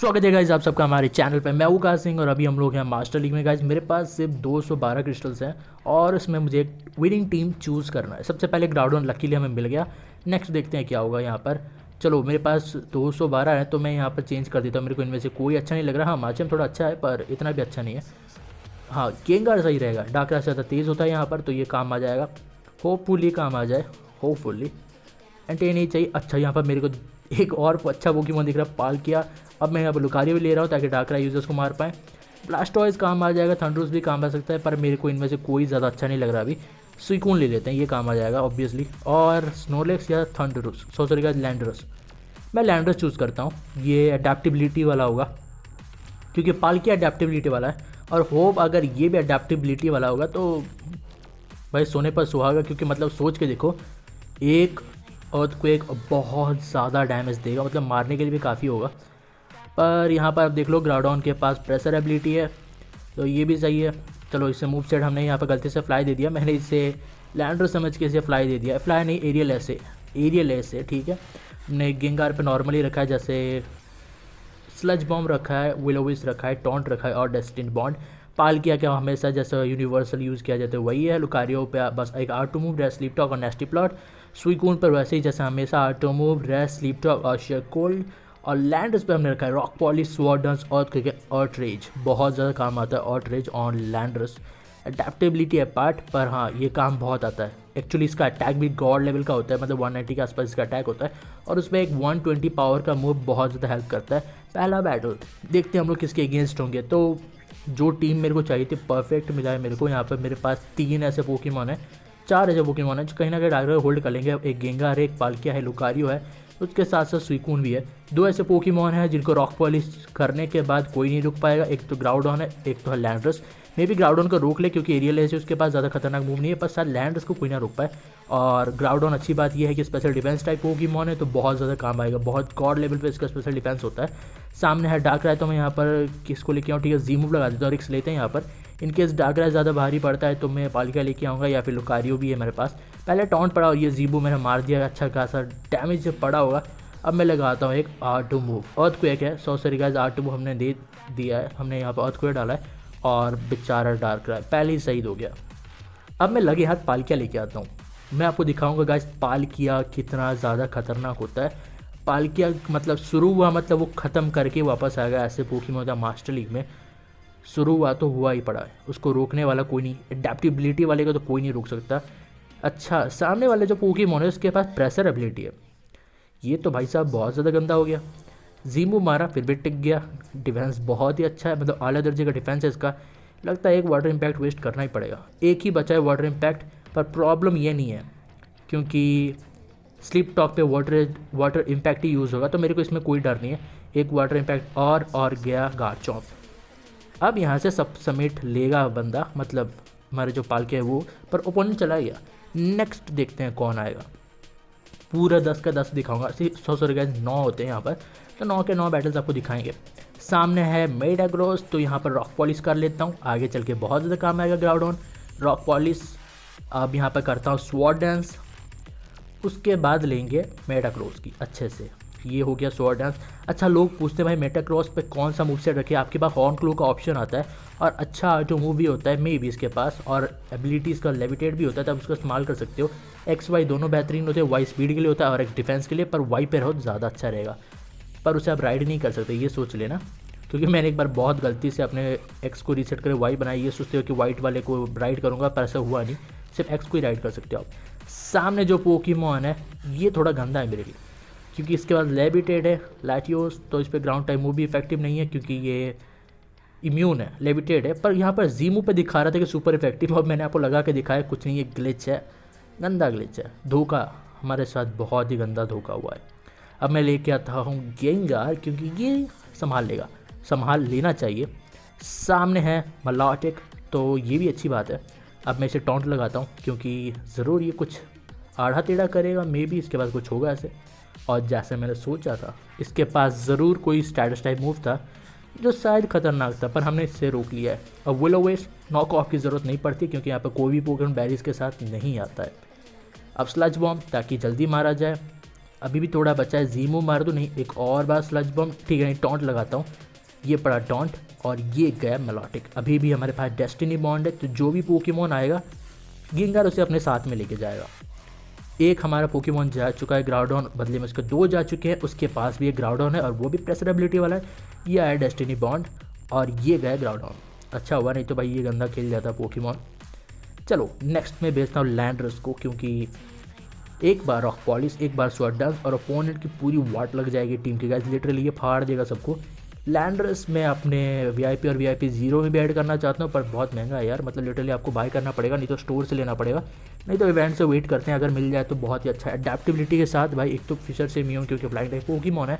स्वागत है गाइज आप सबका हमारे चैनल पे। मैं हूँ काश सिंह और अभी हम लोग हैं मास्टर लीग में। गाइज मेरे पास सिर्फ 212 क्रिस्टल्स हैं और इसमें मुझे एक विनिंग टीम चूज़ करना है। सबसे पहले ग्राउंड लकीली हमें मिल गया। नेक्स्ट देखते हैं क्या होगा यहाँ पर। चलो मेरे पास 212 है तो मैं यहाँ पर चेंज कर देता हूँ। मेरे को इनमें से कोई अच्छा नहीं लग रहा। हाँ माचम थोड़ा अच्छा है पर इतना भी अच्छा नहीं है। हाँ गेंगार सही रहेगा। डाकरा से ज़्यादा तेज़ होता है यहाँ पर तो ये काम आ जाएगा। होपफुली काम आ जाए, होपफुली। एंटी नहीं चाहिए। अच्छा यहाँ पर मेरे को एक और अच्छा पोकेमॉन दिख रहा है, पाल किया। अब मैं यहाँ पर लुकारियो भी ले रहा हूँ ताकि डाकरा यूजर्स को मार पाएँ। ब्लास्टॉयज काम आ जाएगा, थंडरूस भी काम आ सकता है पर मेरे को इनमें से कोई ज़्यादा अच्छा नहीं लग रहा अभी। सुइकून ले लेते हैं, ये काम आ जाएगा ऑब्वियसली। और स्नोलेक्स या थंडरूस, सॉरी का लैंडरस। मैं लैंडरस चूज़ करता हूँ, ये अडेप्टिबिलिटी वाला होगा क्योंकि पालकिया अडेप्टिबिलिटी वाला है। और होप अगर ये भी अडेप्टिबिलिटी वाला होगा तो भाई सोने पर सुहागा। क्योंकि मतलब सोच के देखो, एक अर्थक्वेक बहुत ज़्यादा डैमेज देगा, मतलब मारने के लिए भी काफ़ी होगा। पर यहाँ पर आप देख लो ग्राउडॉन के पास प्रेशर एबिलिटी है तो ये भी सही है। चलो इससे मूव सेट हमने यहाँ पर गलती से फ्लाई दे दिया। मैंने इसे लैंडर समझ के इसे फ्लाई दे दिया। फ्लाई नहीं, एरियल ऐसे ठीक है। हमने गेंगार पे नॉर्मली रखा है, जैसे स्लज बॉम्ब रखा है, विलोविस रखा है, टॉन्ट रखा है और डेस्टिन बॉन्ड। पाल किया क्या हमेशा जैसा यूनिवर्सल यूज़ किया जाता है वही है। लुकारियो पे बस एक R two move, rest sleep talk और नेस्टी प्लॉट। सुइकून पर वैसे ही जैसा हमेशा R two move, rest sleep talk और शेयर कोल्ड। और लैंडर्स पे हमने रखा है रॉक पॉलिश, स्वॉर्डन्स और अर्थ रेज। बहुत ज़्यादा काम आता है अर्थ रेज ऑन लैंडर्स। अडेप्टेबिलिटी है पार्ट पर हाँ ये काम बहुत आता है। एक्चुअली इसका अटैक भी गॉड लेवल का होता है, मतलब 190 के आसपास इसका अटैक होता है और उसमें एक 120 पावर का मूव बहुत ज़्यादा हेल्प करता है। पहला बैटल देखते हैं हम लोग किसके अगेंस्ट होंगे। तो जो टीम मेरे को चाहिए थी परफेक्ट मिला है मेरे को। यहाँ पर मेरे पास 3 ऐसे पोकेमॉन है, 4 ऐसे पोकेमॉन है जो कहीं ना कहीं डायरेक्ट होल्ड कर लेंगे। एक गेंगार है, एक पालकिया है, लुकारियो है, उसके साथ साथ सुइकून भी है। 2 ऐसे पोकेमॉन हैं जिनको रॉक पॉलिश करने के बाद कोई नहीं रुक पाएगा। एक तो ग्राउडॉन है, एक तो है लैंडरस। मे भी ग्राउडॉन को रोक ले क्योंकि एरियल ऐसे उसके पास ज़्यादा खतरनाक मूव नहीं है, पर शायद लैंडरस को कोई ना रोक पाए। और ग्राउडॉन अच्छी बात यह है कि स्पेशल डिफेंस टाइप पोकेमॉन है तो बहुत ज़्यादा काम आएगा। बहुत गॉड लेवल पे इसका स्पेशल डिफेंस होता है। सामने है डाकराय तो मैं यहाँ पर किसको लेके आऊँ, ठीक है जी मूव लगा देता हूँ, रिक्स लेते हैं यहाँ पर। इनकेस डाकराय ज़्यादा भारी पड़ता है तो मैं पालिका लेके आऊँगा या फिर लुकारियो भी है मेरे पास। पहले टॉन्ट पड़ा और ये जीबू मैंने मार दिया, अच्छा खासा डैमेज जब पड़ा होगा। अब मैं लगाता हूँ एक R2 मूव, अर्थक्वेक है। सॉरी गाइस R2 मूव हमने दे दिया है, हमने यहाँ पर अर्थक्वेक डाला है और बेचारा डार्कराय पहले ही शहीद हो गया। अब मैं लगे हाथ पालकिया लेके आता हूँ। मैं आपको दिखाऊंगा गाइस पालकिया कितना ज़्यादा खतरनाक होता है। पालकिया मतलब शुरू हुआ मतलब वो ख़त्म करके वापस आ गया। ऐसे पोकेमॉन था मास्टर लीग में, शुरू हुआ तो हुआ ही पड़ा है, उसको रोकने वाला कोई नहीं। एडेप्टिबिलिटी वाले को तो कोई नहीं रोक सकता। अच्छा सामने वाले जो पोकेमॉन है उसके पास प्रेशर एबिलिटी है, ये तो भाई साहब बहुत ज़्यादा गंदा हो गया। जीमू मारा फिर भी टिक गया। डिफेंस बहुत ही अच्छा है, मतलब आला दर्जे का डिफेंस है इसका। लगता है एक वाटर इम्पैक्ट वेस्ट करना ही पड़ेगा। एक ही बचा है वाटर इम्पैक्ट, पर प्रॉब्लम ये नहीं है क्योंकि स्लिप टॉक पे वाटर इम्पैक्ट ही यूज़ होगा तो मेरे को इसमें कोई डर नहीं है। एक वाटर इम्पैक्ट और गया गार्चॉम्प। अब यहाँ से सब समेट लेगा बंदा, मतलब हमारे जो पाल के है वो, पर ओपोनेंट चला गया। नेक्स्ट देखते हैं कौन आएगा। पूरा 10 का 10 दिखाऊंगा। सॉरी गाइस 9 होते हैं यहाँ पर तो 9 के 9 बैटल्स आपको दिखाएंगे। सामने है मेडाग्रोस तो यहाँ पर रॉक पॉलिश कर लेता हूँ, आगे चल के बहुत ज़्यादा काम आएगा ग्राउडॉन। Rock polish. अब यहाँ पर करता हूँ स्वॉर्ड डांस, उसके बाद लेंगे मेटाक्रॉस की अच्छे से। ये हो गया स्वॉर्ड डांस। अच्छा लोग पूछते हैं भाई मेटाक्रॉस पे कौन सा मूव सेट रखे। आपके पास हॉर्न क्लो का ऑप्शन आता है और अच्छा आटो मूव भी होता है मे भी इसके पास, और एबिलिटीज़ का लेविटेट भी होता है, तब उसका इस्तेमाल कर सकते हो। एक्स वाई दोनों बेहतरीन होते हैं, वाई स्पीड के लिए होता है और एक डिफेंस के लिए, पर वाई पे रहो ज़्यादा अच्छा रहेगा। पर उसे आप राइड नहीं कर सकते, ये सोच लेना। क्योंकि मैंने एक बार बहुत गलती से अपने एक्स को रीसेट करके वाई बनाई, ये सोचते हो कि वाइट वाले को राइड करूँगा, पर ऐसा हुआ नहीं, सिर्फ एक्स को ही राइड कर सकते हो आप। सामने जो पोकेमॉन है ये थोड़ा गंदा है मेरे लिए क्योंकि इसके बाद लेविटेड है लैटियोस, तो इस पर ग्राउंड टाइम मूव भी इफेक्टिव नहीं है क्योंकि ये इम्यून है, लेविटेड है। पर यहाँ पर जीमू पे दिखा रहा था कि सुपर इफेक्टिव, और मैंने आपको लगा के दिखाया कुछ नहीं, ये ग्लिच है, गंदा ग्लिच है, धोखा हमारे साथ बहुत ही गंदा धोखा हुआ है। अब मैं लेके आता हूँ गेंगार क्योंकि ये संभाल लेगा, संभाल लेना चाहिए। सामने है मलाटिक तो ये भी अच्छी बात है। अब मैं इसे टॉन्ट लगाता हूँ क्योंकि ज़रूर ये कुछ आड़ा टेढ़ा करेगा, मे भी इसके पास कुछ होगा ऐसे। और जैसे मैंने सोचा था इसके पास ज़रूर कोई स्टैटस टाइप मूव था जो शायद खतरनाक था, पर हमने इससे रोक लिया है। अब विलोवेस नॉक ऑफ की ज़रूरत नहीं पड़ती क्योंकि यहाँ पर कोई भी पोकेमॉन बैरीज के साथ नहीं आता है। अब स्लज बॉम्ब ताकि जल्दी मारा जाए। अभी भी थोड़ा बचा है, जी मूव मार दूँ, नहीं एक और बार स्लज बम, ठीक है नहीं टॉन्ट लगाता हूँ, ये पड़ा टॉन्ट और ये गया मेलोटिक। अभी भी हमारे पास डेस्टिनी बॉन्ड है, तो जो भी पोकेमॉन आएगा गिंगार उसे अपने साथ में लेके जाएगा। एक हमारा पोकेमॉन जा चुका है ग्राउडॉन, बदले में उसके 2 जा चुके हैं, उसके पास भी एक ग्राउडॉन है और वो भी प्रेशर एबिलिटी वाला है। ये आया डेस्टिनी बॉन्ड और ये गया ग्राउडॉन। अच्छा हुआ, नहीं तो भाई ये गंदा खेल जाता पोकेमॉन। चलो नेक्स्ट में भेजता हूँ लैंडरस को, क्योंकि एक बार रॉक पॉलिश, एक बार स्वॉर्ड डांस और अपोनेंट की पूरी वाट लग जाएगी टीम की गाइस, लिटरली ये फाड़ देगा सबको। लैंडरस मैं अपने वीआईपी और वीआईपी 0 में भी ऐड करना चाहता हूँ, पर बहुत महंगा है यार, मतलब लिटरली आपको बाय करना पड़ेगा, नहीं तो स्टोर से लेना पड़ेगा, नहीं तो इवेंट से वेट करते हैं, अगर मिल जाए तो बहुत ही अच्छा है। अडेप्टिबिलिटी के साथ भाई, एक तो फिशर से इम्यून क्योंकि फ्लाइंग टाइप पोकेमॉन है,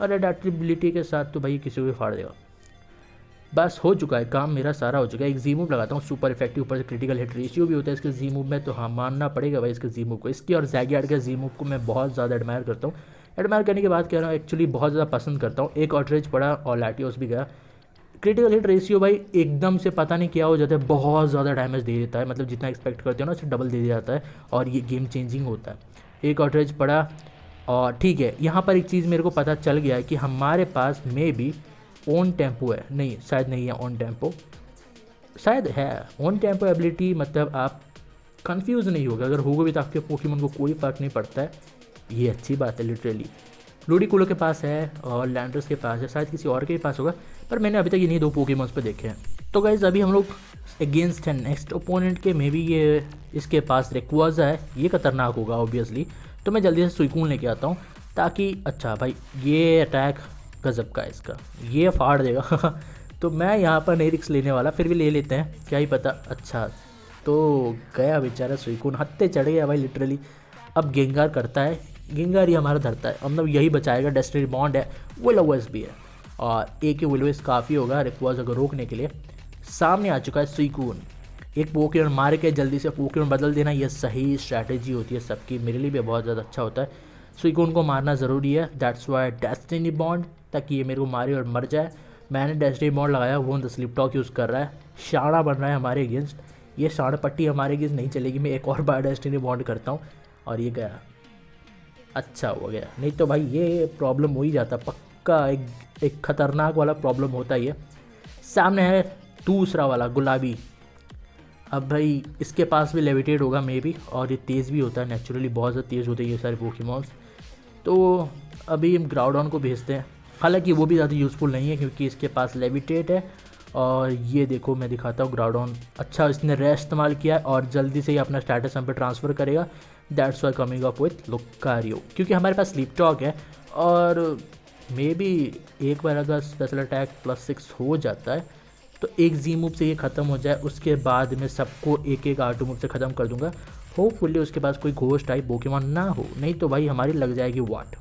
और अडेप्टिबिलिटी के साथ तो भाई किसी को भी फाड़ देगा। बस हो चुका है काम, मेरा सारा हो चुका है। एक जी मूव लगाता हूँ सुपर इफेक्टिव, ऊपर से क्रिटिकल हिट रेशियो भी होता है इसके जी मूव में, तो हाँ मानना पड़ेगा भाई इसके जी मूव को। इसकी और जैगियार्ड के जी मूव को मैं बहुत ज़्यादा एडमायर करता हूँ। एडमायर करने के बाद कह रहा हूँ एक्चुअली बहुत ज़्यादा पसंद करता हूँ। एक ऑटरेज पड़ा और लैटियोस भी गया। क्रिटिकल हिट रेशियो भाई एकदम से पता नहीं क्या हो जाता है, बहुत ज़्यादा डैमेज दे देता है, मतलब जितना एक्सपेक्ट करते हो ना उससे डबल दे दिया जाता है, और ये गेम चेंजिंग होता है। एक ऑटरेज पड़ा और ठीक है, यहाँ पर एक चीज़ मेरे को पता चल गया है कि हमारे पास मे भी ऑन टेम्पो है, नहीं शायद नहीं है ऑन टेम्पो, शायद है ऑन टेम्पो एबिलिटी, मतलब आप कंफ्यूज नहीं होगा, अगर होगा भी तो आपके पोकेमॉन को कोई फ़र्क नहीं पड़ता है, ये अच्छी बात है लिटरली। लूडिकुलो के पास है और लैंडर्स के पास है, शायद किसी और के भी पास होगा, पर मैंने अभी तक इन्हीं 2 पोकेमॉन्स पे देखे हैं। तो गाइज अभी हम लोग अगेंस्ट है नेक्स्ट ओपोनेंट के, मे बी ये इसके पास रेक्वाजा है, ये खतरनाक होगा ऑब्वियसली, तो मैं जल्दी से सुइकून लेके आता हूँ ताकि, अच्छा भाई ये अटैक गजब का है इसका, ये फाड़ देगा तो मैं यहाँ पर नहीं रिक्स लेने वाला, फिर भी ले लेते हैं, क्या ही पता। अच्छा तो गया बेचारा सुइकून, हत्ते चढ़ गया भाई लिटरली। अब गेंगार करता है, गेंगार ही हमारा धरता है, मतलब यही बचाएगा। डेस्टिनी बॉन्ड है, विलोवेस भी है, और एक ही विलोवेस काफ़ी होगा रेक्वाजा को रोकने के लिए। सामने आ चुका है सुइकून, एक पोकेमॉन मार के जल्दी से पोकेमॉन बदल देना, यह सही स्ट्रैटेजी होती है सबकी, मेरे लिए भी बहुत ज़्यादा अच्छा होता है। सुइकून को मारना ज़रूरी है, दैट्स वाई डेस्टिनी बॉन्ड, ताकि ये मेरे को मारे और मर जाए। मैंने डेस्टिनी बॉन्ड लगाया, वो द स्लिप टॉक यूज़ कर रहा है, शाड़ा बन रहा है हमारे अगेंस्ट, ये शाड़ पट्टी हमारे अगेंस्ट नहीं चलेगी। मैं एक और बार डेस्टिनी बॉन्ड करता हूँ और ये गया, अच्छा हो गया, नहीं तो भाई ये प्रॉब्लम हो ही जाता पक्का, एक खतरनाक वाला प्रॉब्लम होता ही है। सामने है दूसरा वाला गुलाबी, अब भाई इसके पास भी लेविटेट होगा मे बी, और ये तेज़ भी होता है नेचुरली, बहुत ज़्यादा तेज़ होते हैं ये सारे पोकेमॉन्स। तो अभी हम ग्राउडॉन को भेजते हैं, हालांकि वो भी ज़्यादा यूज़फुल नहीं है क्योंकि इसके पास लेविटेट है। और ये देखो मैं दिखाता हूँ ग्राउडॉन, अच्छा इसने रेस्ट इस्तेमाल किया है और जल्दी से ही अपना स्टेटस हम पे ट्रांसफ़र करेगा, that's why coming up with Lucario, क्योंकि हमारे पास स्लीप टॉक है। और मे बी एक बार अगर स्पेशल अटैक +6 हो जाता है तो एक जी मूव से ये ख़त्म हो जाए, उसके बाद मैं सबको एक एक R2 मूव से ख़त्म कर दूंगा। होपफुली उसके पास कोई घोस्ट टाइप पोकेमॉन ना हो, नहीं तो भाई हमारी लग जाएगी वाट।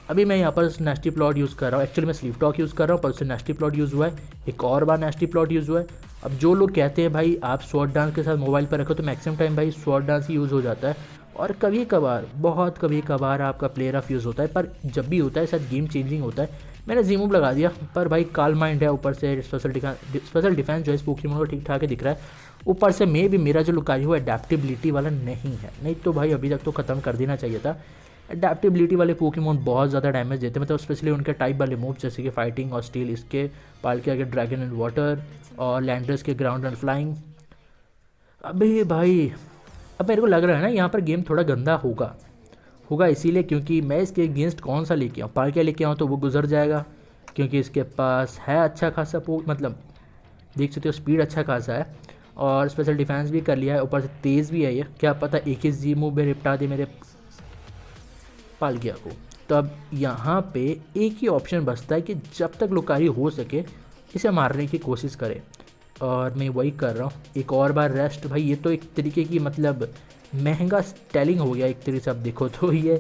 अभी मैं यहाँ पर नेस्टी प्लॉट यूज़ कर रहा हूँ, एक्चुअली मैं स्लीप टॉक यूज़ कर रहा हूँ, पर उससे नेस्टी प्लॉट यूज़ हुआ है, एक और बार नेस्टी प्लॉट यूज़ हुआ है। अब जो लोग कहते हैं भाई आप स्वॉर्ड डांस के साथ मोबाइल पर रखो, तो मैक्सिमम टाइम भाई स्वॉर्ड डांस ही यूज़ हो जाता है, और कभी कभार बहुत कभी कभार आपका प्लेयर ऑफ यूज़ होता है, पर जब भी होता है शायद गेम चेंजिंग होता है। मैंने जी मूव लगा दिया, पर भाई काल माइंड है, ऊपर से स्पेशल डिफेंस जो है इस पोकेमॉन को ठीक ठाक ही दिख रहा है, ऊपर से मे भी मेरा जो लुकारियो हुआ अडेप्टिबिलिटी वाला नहीं है, नहीं तो भाई अभी तक तो ख़त्म कर देना चाहिए था। अडेप्टिबिलिटी वाले पोकेमॉन बहुत ज़्यादा डैमेज देते हैं, मतलब स्पेशली उनके टाइप वाले मूव जैसे कि फाइटिंग और स्टील, इसके पालकिया के ड्रैगन एंड वाटर, और लैंडर्स के ग्राउंड एंड फ्लाइंग। अभी भाई अब मेरे को लग रहा है ना यहाँ पर गेम थोड़ा गंदा होगा इसीलिए क्योंकि मैं इसके अगेंस्ट कौन सा लेके आऊँ, पालकिया लेके आऊँ तो वो गुजर जाएगा, क्योंकि इसके पास है अच्छा खासा मतलब देख सकते हो स्पीड अच्छा खासा है, और स्पेशल डिफेंस भी कर लिया है, ऊपर से तेज़ भी है ये, क्या पता एक ही जी मूव में निपटा दे मेरे पालकिया को। तो अब यहाँ पे एक ही ऑप्शन बचता है कि जब तक लुकारी हो सके इसे मारने की कोशिश करे, और मैं वही कर रहा हूँ। एक और बार रेस्ट, भाई ये तो एक तरीके की मतलब महंगा स्टेलिंग हो गया एक तरीके से, अब देखो तो ये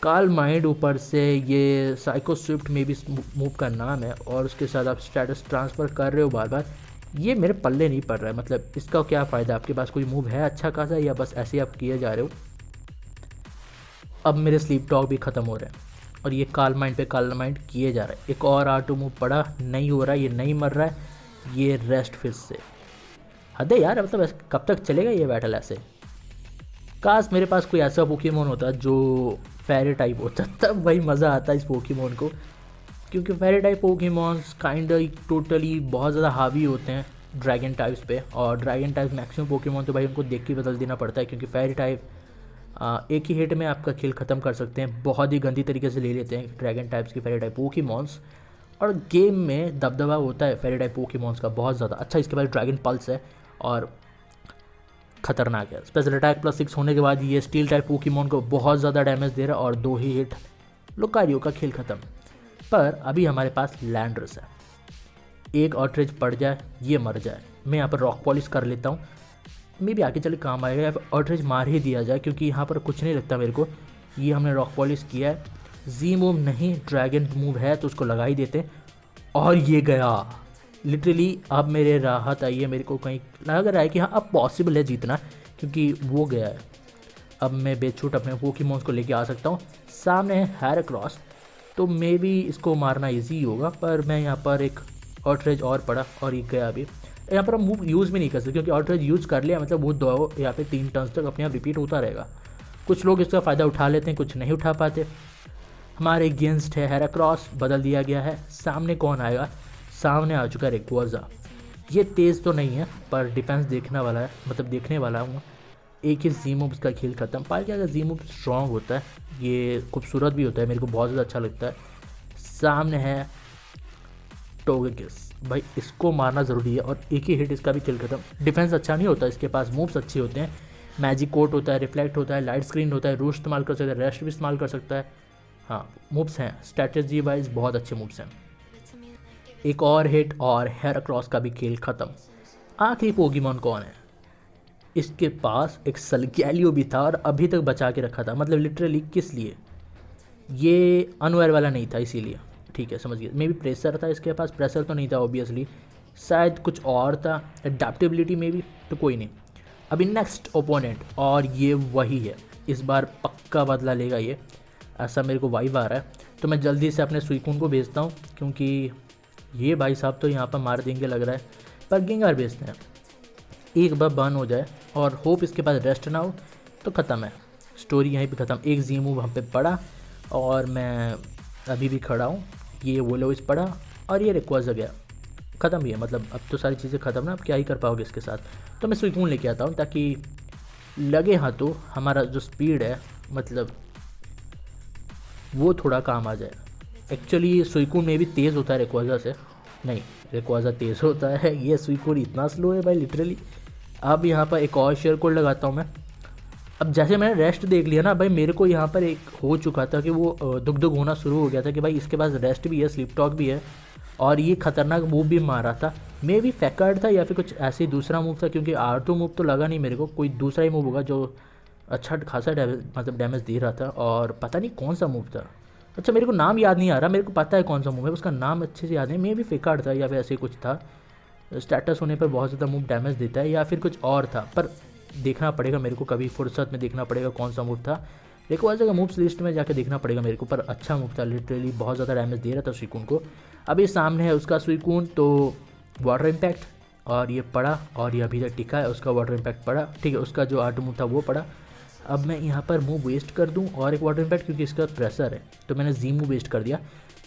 काल माइंड, ऊपर से ये साइको स्विफ्ट में भी मूव का नाम है, और उसके साथ आप स्टेटस ट्रांसफ़र कर रहे हो बार बार, ये मेरे पल्ले नहीं पड़ रहा है, मतलब इसका क्या फ़ायदा, आपके पास कोई मूव है अच्छा खासा या बस ऐसे ही आप किए जा रहे हो। अब मेरे स्लीप टॉक भी ख़त्म हो रहे हैं और ये काल माइंड किए जा रहा है। एक और R2 मूव पड़ा, नहीं हो रहा, ये नहीं मर रहा है, ये रेस्ट फिर से। हद है यार, मतलब कब तक चलेगा ये बैटल ऐसे। काश मेरे पास कोई ऐसा पोकेमोन होता जो फेरी टाइप होता, तब भाई मज़ा आता इस पोकेमोन को, क्योंकि फेरी टाइप पोकेमॉन्स काइंड टोटली बहुत ज़्यादा हावी होते हैं ड्रैगन टाइप्स पे, और ड्रैगन टाइप मैक्सिमम पोकेमोन तो भाई उनको देख के बदल देना पड़ता है, क्योंकि फेरी टाइप एक ही हिट में आपका खेल ख़त्म कर सकते हैं, बहुत ही गंदी तरीके से ले लेते हैं ड्रैगन टाइप्स की फेरी टाइप पोकेमॉन्स। और गेम में दबदबा होता है फेरी टाइप पोकेमॉन्स का बहुत ज़्यादा अच्छा। इसके बाद ड्रैगन पल्स है और खतरनाक है। स्पेशल अटैक +6 होने के बाद ये स्टील टाइप पोकेमॉन को बहुत ज़्यादा डैमेज दे रहा है और 2 ही हिट लुकारियो का खेल ख़त्म। पर अभी हमारे पास लैंडर्स है, एक ऑटरेज पड़ जाए ये मर जाए, मैं यहाँ पर रॉक पॉलिश कर लेता हूँ, मे भी आगे चले काम आएगा, या फिर ऑटरेज मार ही दिया जाए क्योंकि यहाँ पर कुछ नहीं लगता मेरे को। ये हमने रॉक पॉलिश किया है, जी मूव नहीं ड्रैगन मूव है तो उसको लगा ही देते, और ये गया लिटरली। अब मेरे राहत आई है, मेरे को कहीं लग रहा है कि हाँ अब पॉसिबल है जीतना, क्योंकि वो गया है। अब मैं बेछूट अपने पोकेमॉन्स को लेके आ सकता हूँ। सामने है हैराक्रॉस, तो मे भी इसको मारना इजी होगा, पर मैं यहाँ पर एक ऑटरेज और पड़ा और ये गया। अभी यहाँ पर हम मूव यूज़ भी नहीं कर सकते क्योंकि ऑटरेज यूज़ कर लिया मतलब वो 2 या फिर 3 टर्न्स तक अपने आप रिपीट होता रहेगा। कुछ लोग इसका फ़ायदा उठा लेते हैं, कुछ नहीं उठा पाते। हमारे अगेंस्ट है हैराक्रॉस, बदल दिया गया है। सामने कौन आएगा? सामने आ चुका है रेक्वाजा। ये तेज़ तो नहीं है पर डिफेंस देखने वाला है, मतलब देखने वाला हूँ। एक ही जी मूव का खेल ख़त्म। पाया गया जी मूव स्ट्रॉन्ग होता है, ये खूबसूरत भी होता है, मेरे को बहुत ज़्यादा अच्छा लगता है। सामने है टोगेकिस, भाई इसको मारना ज़रूरी है और एक ही हिट इसका भी खेल खत्म। डिफेंस अच्छा नहीं होता, इसके पास मूव्स अच्छे होते हैं, मैजिक कोट होता है, रिफ्लेक्ट होता है, लाइट स्क्रीन होता है, रूश इस्तेमाल कर सकता है, रेस्ट भी इस्तेमाल कर सकता है। हाँ मूव्स हैं, स्ट्रैटेजी वाइज बहुत अच्छे मूव्स हैं। एक और हिट और हैराक्रॉस का भी खेल ख़त्म। आखिरी पोकेमॉन कौन है? इसके पास एक सलगैलियो भी था और अभी तक बचा के रखा था, मतलब लिटरली किस लिए? ये अनवेयर वाला नहीं था इसीलिए, ठीक है समझ गया। मे भी प्रेशर था इसके पास, प्रेशर तो नहीं था ऑब्वियसली, शायद कुछ और था, एडेप्टेबिलिटी में भी, तो कोई नहीं। अभी नेक्स्ट ओपोनेंट, और ये वही है, इस बार पक्का बदला लेगा ये, ऐसा मेरे को वाइब आ रहा है। तो मैं जल्दी से अपने सुइकून को भेजता हूँ क्योंकि ये भाई साहब तो यहाँ पर मार देंगे लग रहा है, पर गेंगार भेजते हैं, एक बार बर्न हो जाए और होप इसके पास रेस्ट ना हो तो ख़त्म है, स्टोरी यहीं पे ख़त्म। एक जी मूव वहाँ पे पड़ा और मैं अभी भी खड़ा हूँ, ये वो लोग पड़ा और ये रिक्वाज गया, ख़त्म भी है। मतलब अब तो सारी चीज़ें ख़त्म ना, अब क्या ही कर पाओगे इसके साथ। तो मैं सुइकून लेके आता हूँ ताकि लगे हाँ तो हमारा जो स्पीड है मतलब वो थोड़ा काम आ जाए। एक्चुअली सुइकून में भी तेज़ होता है रिक्वाजा से, नहीं रिक्वाजा तेज़ होता है, ये सुइकून इतना स्लो है भाई लिटरली। अब यहाँ पर एक और शेयर कोड लगाता हूँ मैं। अब जैसे मैंने रेस्ट देख लिया ना भाई, मेरे को यहाँ पर एक हो चुका था कि वो दुख दुख होना शुरू हो गया था कि भाई इसके पास रेस्ट भी है, स्लिप टॉक भी है और ये खतरनाक मूव भी मार रहा था। मे भी फैकर्ड था या फिर कुछ ऐसे ही दूसरा मूव था, क्योंकि R2 मूव तो लगा नहीं मेरे को, कोई दूसरा ही मूव होगा जो अच्छा खासा डैमेज दे रहा था, और पता नहीं कौन सा मूव था। अच्छा मेरे को नाम याद नहीं आ रहा, मेरे को पता है कौन सा मूव है, उसका नाम अच्छे से याद नहीं। मे भी फैकर्ड था या फिर ऐसे कुछ था, स्टेटस होने पर बहुत ज़्यादा मूव डैमेज देता है, या फिर कुछ और था, पर देखना पड़ेगा मेरे को, कभी फुर्सत में देखना पड़ेगा कौन सा मूव था। देखो ऐसे मूव्स लिस्ट में जाकर देखना पड़ेगा मेरे को, पर अच्छा मूव था लिटरली, बहुत ज़्यादा डैमेज दे रहा था सुइकून को। अभी सामने है उसका सुइकून, तो वाटर इम्पैक्ट और ये पड़ा, और ये अभी तक टिका है, उसका वाटर इम्पैक्ट पड़ा, ठीक है, उसका जो आर्ट मूव था वो पड़ा। अब मैं यहाँ पर मूव वेस्ट कर दूँ और एक वाटर इम्पैक्ट, क्योंकि इसका प्रेशर है तो मैंने जी मूव वेस्ट कर दिया,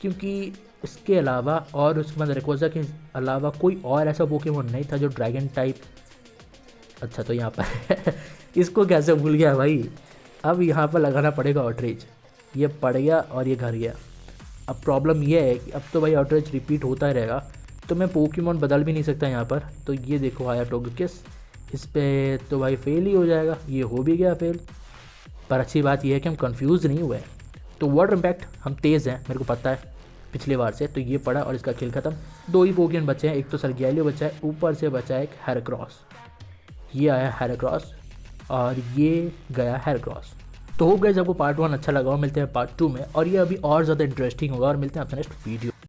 क्योंकि इसके अलावा और उसके बाद रेक्वाजा के अलावा कोई और ऐसा पोकेमॉन नहीं था जो ड्रैगन टाइप। अच्छा तो यहाँ पर इसको कैसे भूल गया भाई। अब यहाँ पर लगाना पड़ेगा आउटरीच, ये पड़ गया और ये घर गया। अब प्रॉब्लम ये है कि अब तो भाई आउटरीच रिपीट होता ही रहेगा, तो मैं पोकेमॉन बदल भी नहीं सकता यहाँ पर। तो ये देखो आया टोगेकिस, इस पर तो भाई फेल ही हो जाएगा, ये हो भी गया फेल। पर अच्छी बात यह है कि हम कंफ्यूज नहीं हुए। तो वाटर इम्पैक्ट हम तेज़ हैं, मेरे को पता है पिछले बार से, तो ये पड़ा और इसका खेल खत्म। 2 ही पोकेमॉन बचे हैं, एक तो सलगैलियो बचा है, ऊपर से बचा है एक हैराक्रॉस। ये आया हैराक्रॉस और ये गया हैराक्रॉस। तो होप गाइस आपको पार्ट 1 अच्छा लगा, मिलते हैं पार्ट 2 में, और ये अभी और ज़्यादा इंटरेस्टिंग होगा, और मिलते हैं आपसे नेक्स्ट वीडियो।